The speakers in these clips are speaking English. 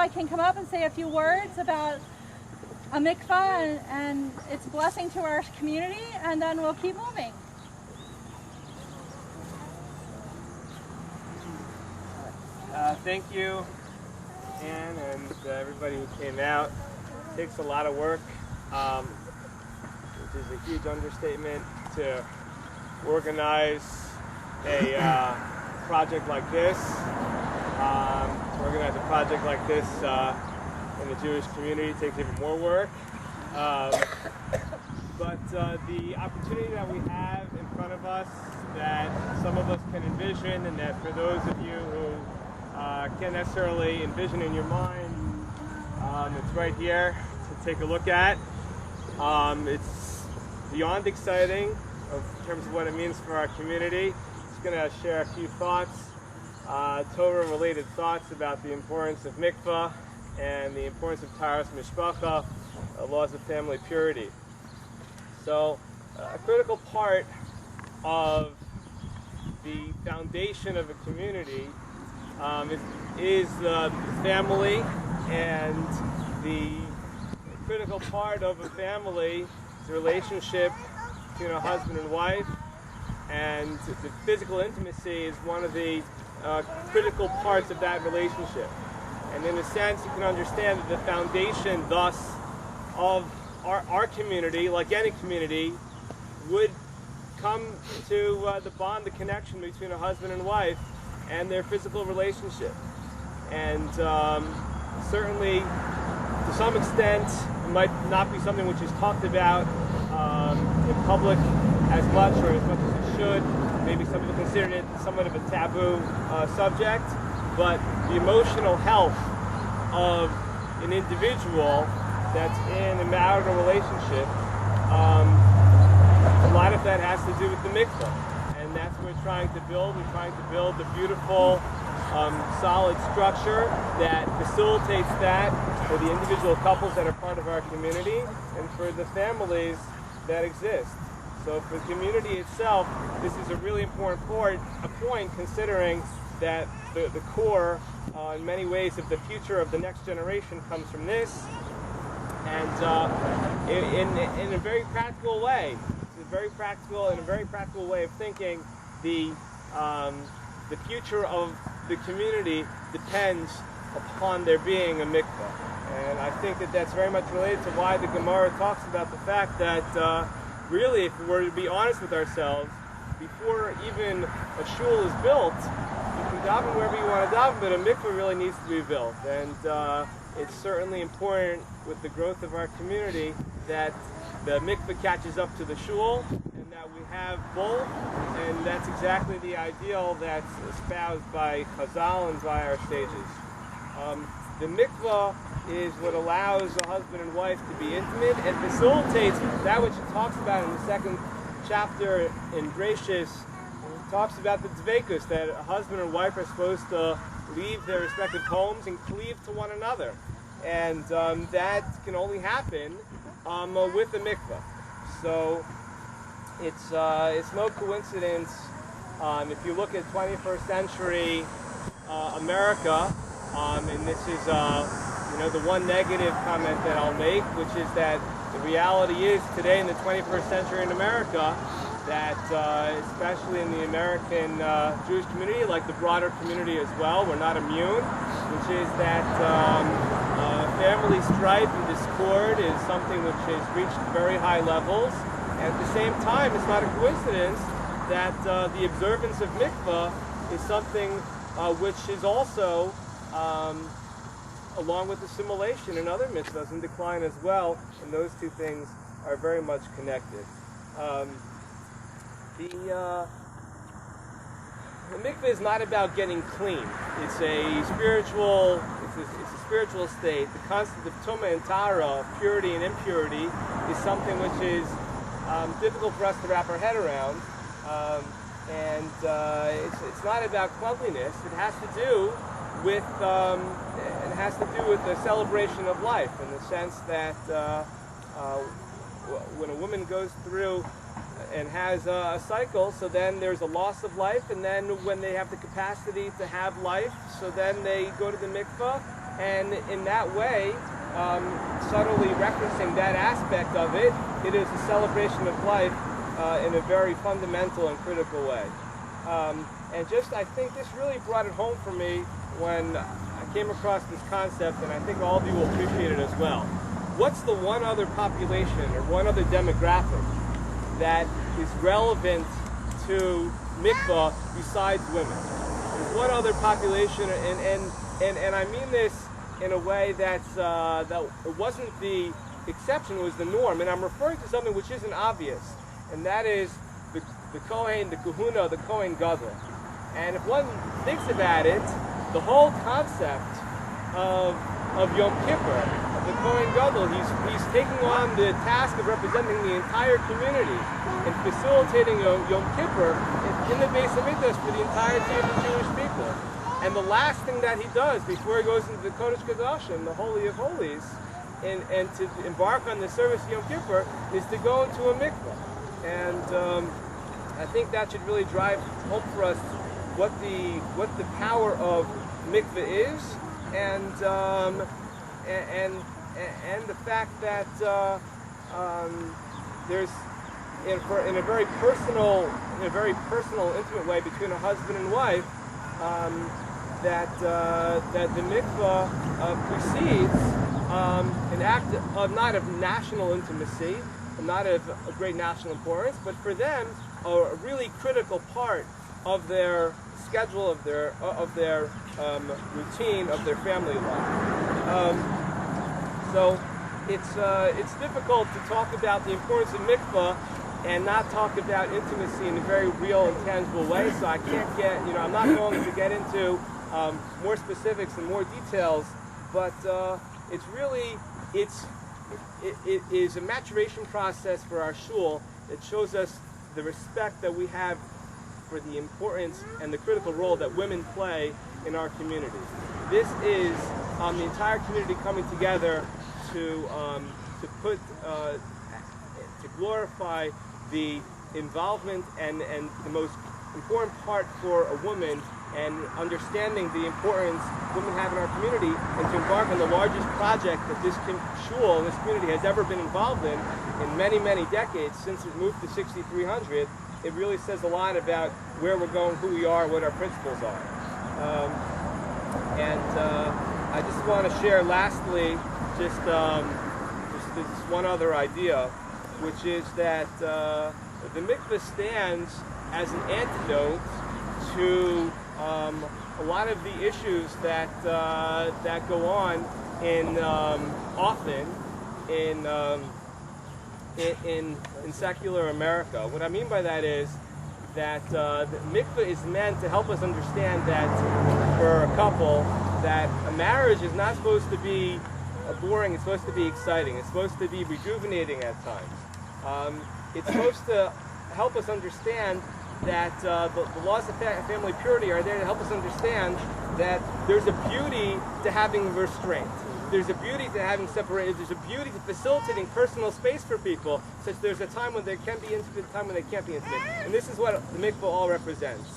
rabbi can come up and say a few words about a mikvah and its blessing to our community, and then we'll keep moving. Thank you, Anne, and everybody who came out. It takes a lot of work, which is a huge understatement, to organize a project like this. To organize a project like this in the Jewish community takes even more work. But the opportunity that we have in front of us, that some of us can envision, and that for those of you who can't necessarily envision in your mind, it's right here to take a look at. It's beyond exciting in terms of what it means for our community. Just going to share a few thoughts, Torah-related thoughts about the importance of mikvah and the importance of taharas mishpacha, laws of family purity. So, a critical part of the foundation of a community is the family, and the critical part of a family is the relationship between a husband and wife, and the physical intimacy is one of the critical parts of that relationship. And in a sense, you can understand that the foundation, thus, of our community, like any community, would come to the bond, the connection between a husband and wife and their physical relationship. And certainly, to some extent, it might not be something which is talked about in public as much or as much as it should. Maybe some people consider it somewhat of a taboo subject, but the emotional health of an individual that's in a marital relationship, a lot of that has to do with the mikvah. And that's what we're trying to build. We're trying to build a beautiful, solid structure that facilitates that for the individual couples that are part of our community and for the families that exist. So for the community itself, this is a really important point, considering that the core, in many ways, of the future of the next generation comes from this. And in a very practical way, in a very practical way of thinking, the future of the community depends upon there being a mikvah. And I think that that's very much related to why the Gemara talks about the fact that really, if we were to be honest with ourselves, before even a shul is built, you can daven wherever you want to daven, but a mikvah really needs to be built. And it's certainly important with the growth of our community that the mikvah catches up to the shul, and that we have both, and that's exactly the ideal that's espoused by Chazal and by our sages. The mikvah is what allows a husband and wife to be intimate and facilitates that which it talks about in the second chapter in Bereshis. It talks about the dveikus, that a husband and wife are supposed to leave their respective homes and cleave to one another. And that can only happen with the mikvah. So it's no coincidence if you look at 21st century America, and this is the one negative comment that I'll make, which is that the reality is today in the 21st century in America that especially in the American Jewish community, like the broader community as well, we're not immune, which is that family strife and discord is something which has reached very high levels. And at the same time, it's not a coincidence that the observance of mikvah is something which is also, along with assimilation and other mitzvahs, in decline as well, and those two things are very much connected. The mikvah is not about getting clean. It's a spiritual state. The concept of tumah and tahara, purity and impurity, is something which is difficult for us to wrap our head around. It's not about cleanliness. It has to do with the celebration of life, in the sense that when a woman goes through and has a cycle, so then there's a loss of life, and then when they have the capacity to have life, so then they go to the mikvah, And in that way, subtly referencing that aspect of it, it is a celebration of life in a very fundamental and critical way. And just, I think this really brought it home for me when I came across this concept, and I think all of you will appreciate it as well. What's the one other population or one other demographic that is relevant to mikvah besides women? There's one other population, and I mean this in a way that it wasn't the exception, it was the norm. And I'm referring to something which isn't obvious, and that is the Kohen, the Kahuna, the Kohen Gadol. And if one thinks about it, the whole concept of Yom Kippur, of the Kohen Gadol, he's taking on the task of representing the entire community and facilitating Yom Kippur in the Beis Hamikdash for the entirety of the Jewish people. And the last thing that he does before he goes into the Kodesh Kodashim, the Holy of Holies, and to embark on the service of Yom Kippur, is to go into a mikvah. And I think that should really drive home for us what the power of mikvah is, and the fact that there's in a very personal, intimate way between a husband and wife, that the mikvah precedes an act of not of national intimacy, not of a great national importance, but for them a really critical part of their schedule, of their routine, of their family life. So it's difficult to talk about the importance of mikvah and not talk about intimacy in a very real and tangible way. So I can't get, I'm not going to get into more specifics and more details, but it is a maturation process for our shul that shows us the respect that we have for the importance and the critical role that women play in our community. This is the entire community coming together to glorify the involvement and the most important part for a woman, and understanding the importance women have in our community, and to embark on the largest project that this shul, this community, has ever been involved in many, many decades, since it moved to 6300. It really says a lot about where we're going, who we are, what our principles are. I just want to share lastly just one other idea, which is that the mikveh stands as an antidote to a lot of the issues that go on often in secular America. What I mean by that is that the mikveh is meant to help us understand that for a couple, that a marriage is not supposed to be boring, it's supposed to be exciting, it's supposed to be rejuvenating at times. It's supposed to help us understand that the laws of family purity are there to help us understand that there's a beauty to having restraint. There's a beauty to having separated. There's a beauty to facilitating personal space for people, such there's a time when they can be intimate, a time when they can't be intimate. And this is what the mikvah all represents.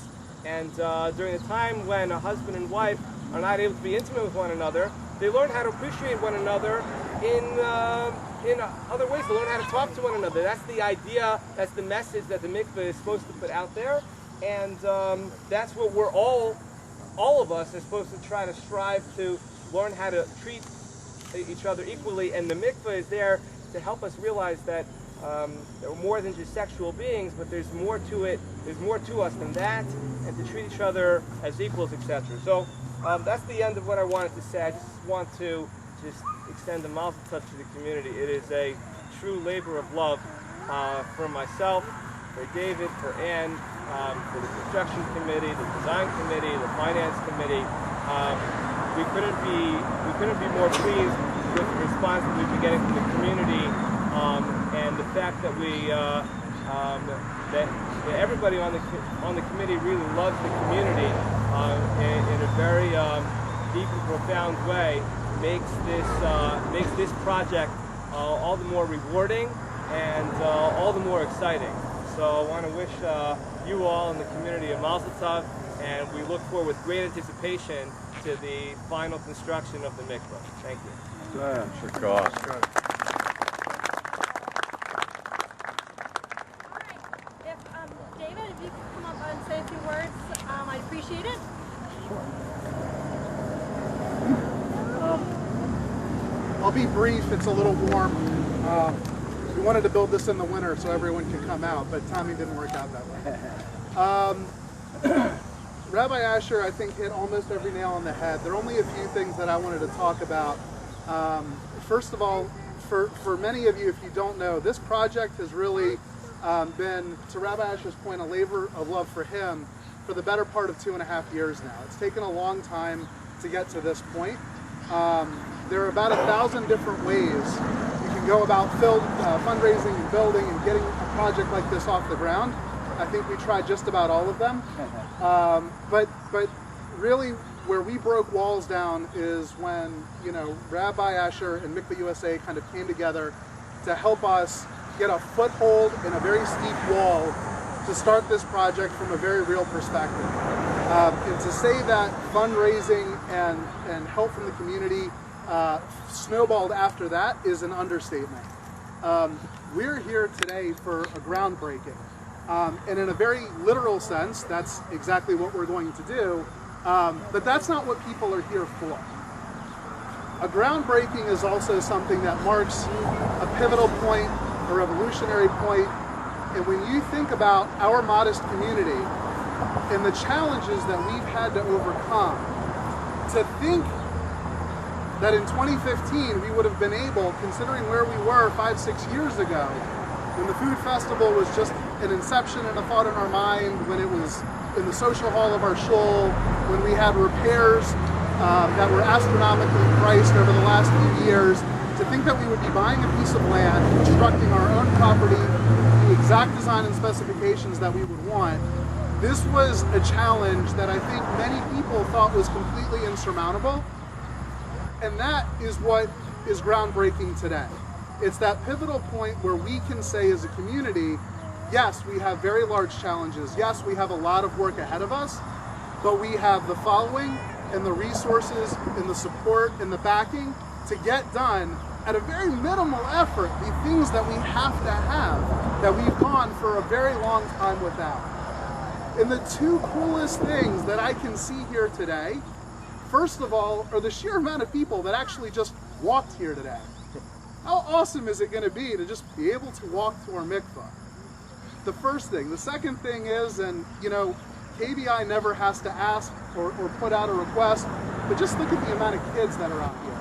And during the time when a husband and wife are not able to be intimate with one another, they learn how to appreciate one another in other ways. They learn how to talk to one another. That's the idea, that's the message that the mikvah is supposed to put out there. And that's what we're all of us are supposed to try to strive to learn how to treat each other equally. And the mikvah is there to help us realize that we're more than just sexual beings, but there's more to it, there's more to us than that, and to treat each other as equals, etc. So that's the end of what I wanted to say. I just want to extend a mazel tov to the community. It is a true labor of love for myself, for David, for Ann, for the construction committee, the design committee, the finance committee. We couldn't be more pleased with the response that we've been getting from the community, and the fact that that everybody on the committee really loves the community in a very deep and profound way. Makes this project all the more rewarding and all the more exciting. So I want to wish you all in the community a mazel tov, and we look forward with great anticipation to the final construction of the mikvah. Thank you. David, if you could come up and say a few words, I'd appreciate it. I'll be brief. It's a little warm. We wanted to build this in the winter so everyone could come out, but timing didn't work out that way. Rabbi Asher, I think, hit almost every nail on the head. There are only a few things that I wanted to talk about. First of all, for many of you, if you don't know, this project has really been, to Rabbi Asher's point, a labor of love for him for the better part of 2.5 years now. It's taken a long time to get to this point. There are about 1,000 different ways you can go about fundraising and building and getting a project like this off the ground. I think we tried just about all of them. But really, where we broke walls down is when, Rabbi Asher and Mikvah USA kind of came together to help us get a foothold in a very steep wall to start this project from a very real perspective. And to say that fundraising and help from the community snowballed after that is an understatement. We're here today for a groundbreaking. And in a very literal sense, that's exactly what we're going to do. But that's not what people are here for. A groundbreaking is also something that marks a pivotal point, a revolutionary point. And when you think about our modest community and the challenges that we've had to overcome, to think that in 2015 we would have been able, considering where we were 5-6 years ago, when the food festival was just an inception and a thought in our mind, when it was in the social hall of our shul, when we had repairs that were astronomically priced over the last few years, to think that we would be buying a piece of land, constructing our own property, the exact design and specifications that we would want, this was a challenge that I think many people thought was completely insurmountable. And that is what is groundbreaking today. It's that pivotal point where we can say as a community, yes, we have very large challenges. Yes, we have a lot of work ahead of us, but we have the following and the resources and the support and the backing to get done at a very minimal effort, the things that we have to have, that we've gone for a very long time without. And the two coolest things that I can see here today, first of all, are the sheer amount of people that actually just walked here today. How awesome is it going to be to just be able to walk to our mikvah? The first thing. The second thing is, and KBI never has to ask or put out a request, but just look at the amount of kids that are out here.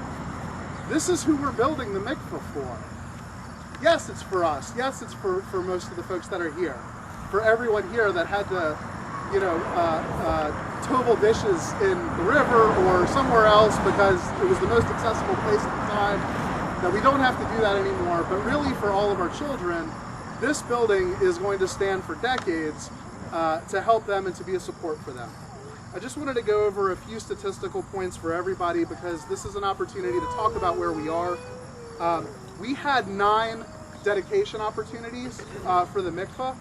This is who we're building the mikvah for. Yes, it's for us. Yes, it's for most of the folks that are here. For everyone here that had to, tovel dishes in the river or somewhere else because it was the most accessible place at the time. Now, we don't have to do that anymore, but really for all of our children, this building is going to stand for decades to help them and to be a support for them. I just wanted to go over a few statistical points for everybody because this is an opportunity to talk about where we are. We had 9 dedication opportunities for the mikvah,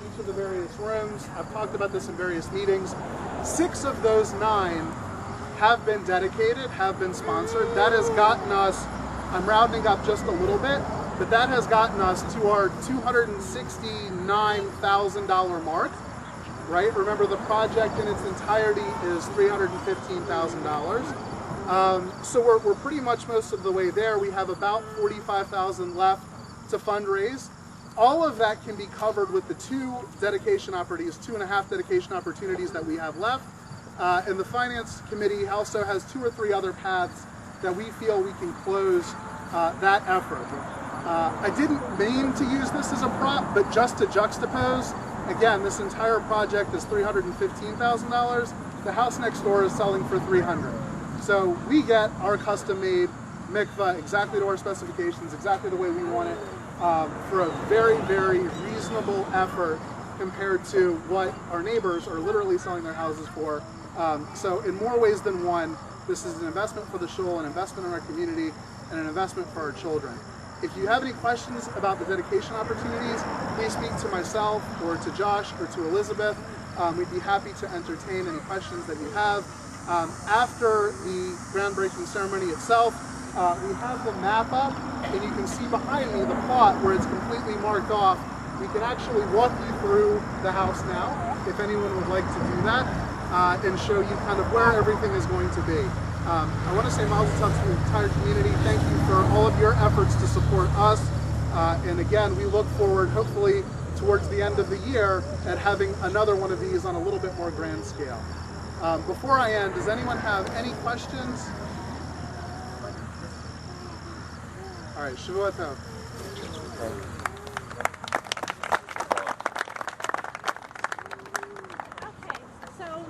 each of the various rooms. I've talked about this in various meetings. 6 of those 9 have been dedicated, have been sponsored. That has gotten us, I'm rounding up just a little bit, but that has gotten us to our $269,000 mark, right? Remember, the project in its entirety is $315,000. So we're pretty much most of the way there. We have about $45,000 left to fundraise. All of that can be covered with the 2.5 dedication opportunities that we have left. And the Finance Committee also has 2 or 3 other paths that we feel we can close that effort. I didn't mean to use this as a prop, but just to juxtapose, again, this entire project is $315,000. The house next door is selling for $300,000. So we get our custom-made mikvah exactly to our specifications, exactly the way we want it, for a very, very reasonable effort compared to what our neighbors are literally selling their houses for. So in more ways than one, this is an investment for the shul, an investment in our community, and an investment for our children. If you have any questions about the dedication opportunities, please speak to myself or to Josh or to Elizabeth. We'd be happy to entertain any questions that you have. After the groundbreaking ceremony itself, we have the map up, and you can see behind me the plot where it's completely marked off. We can actually walk you through the house now, if anyone would like to do that, and show you kind of where everything is going to be. I want to say mazel tov to the entire community. Thank you for all of your efforts to support us. And again, we look forward, hopefully, towards the end of the year at having another one of these on a little bit more grand scale. Before I end, does anyone have any questions? All right, Shavua Tov.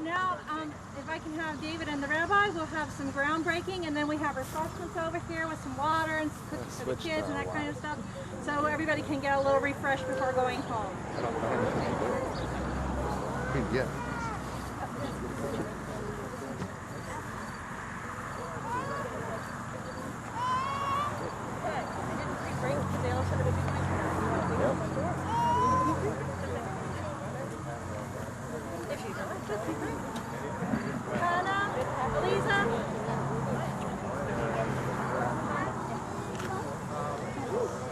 Now, if I can have David and the rabbis, we'll have some groundbreaking, and then we have refreshments over here with some water and cookies for the kids and that kind of stuff, so everybody can get a little refreshed before going home. Yeah.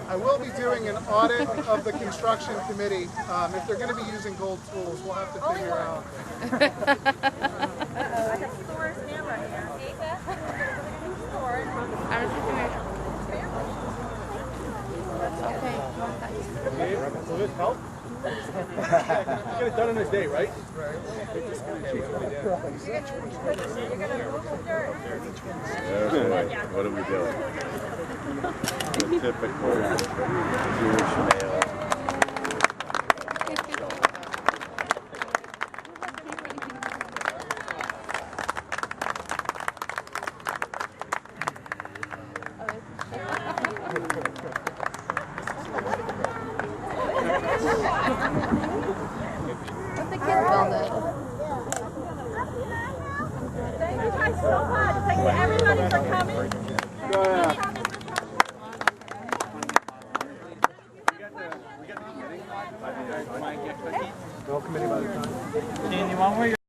I will be doing an audit of the construction committee. If they're going to be using gold tools, we'll have to figure out. I have Thor's camera here. Will this help? Get it done in a day, right? What are we doing? The typical Jewish male. Thank you guys so much. Thank you everybody for coming. No committee by the time.